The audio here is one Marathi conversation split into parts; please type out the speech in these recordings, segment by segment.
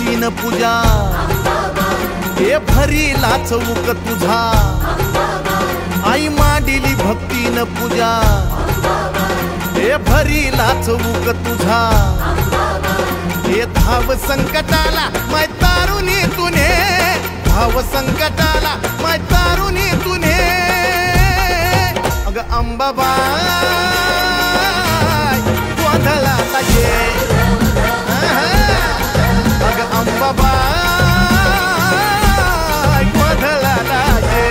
भक्तीन पूजा हे भरीला चौक तुझा आई मांडिली भक्तीन पूजा हे भरीला चौक तुझा हे धाव संकटाला माय तारुणी तुने धाव संकटाला माय तारुणी तुने अग अंबाबाई गोंधळाला ये अग अंबाबाई गोंधळाला ये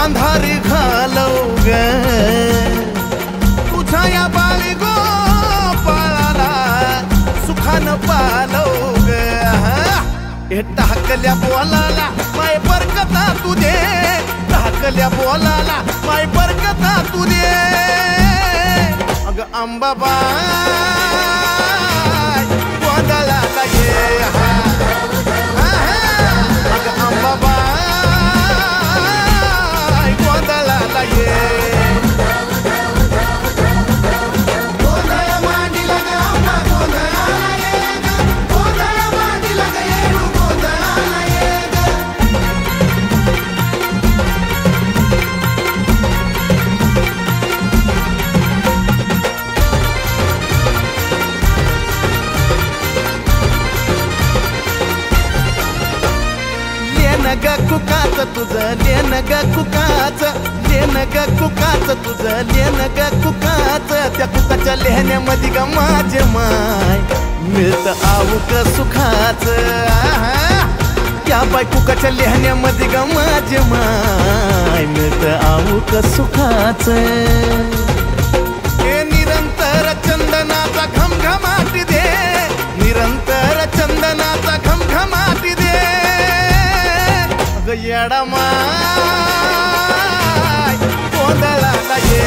अंधार घालव ग तुझ्या या बाळी गोपाळाला सुखानं पालव ग हे टाकल्या बोलाला माय बरकता तुझे टाकल्या बोलाला माय बरकता तुझे अग अंबाबाई गोंधळाला ये अग अंबाबाई ग कुकाच तुझं लेन ग कुकाच लेन ग कुकाच तुझं लेन ग कुकाच त्या कुकाच्या लेहण्यामध्ये ग माझे माय मिळत आवक सुखाच त्या बाय कुकाच्या लेहण्यामध्ये ग माझे माय मिळत आवक सुखाच हे निरंतर चंदनाचा घमघमाट दे निरंतर चंदनाचा घमघमाट दे येडा माय गोंधळाला ये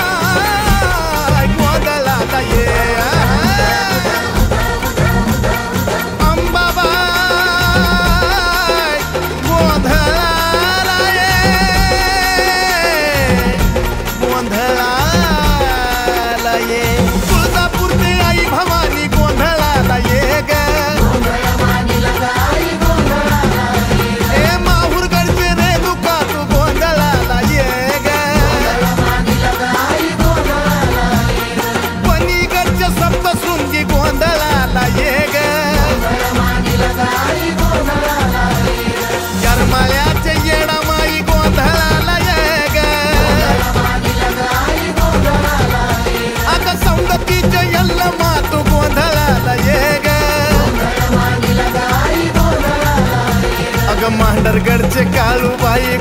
अंबाबाई गोंधळाला ये अंबाबाई गोंधळाला ये गोंधळाला ये तुळजापूरची आई भवानी गोंधळाला ये ग गरमाळ्याच्या येडा माई गोंधळाला ये ग आता सौंदतीच्या यल्ल मातू गोंधळाला ये ग अग मांडरगडचे काळूबाई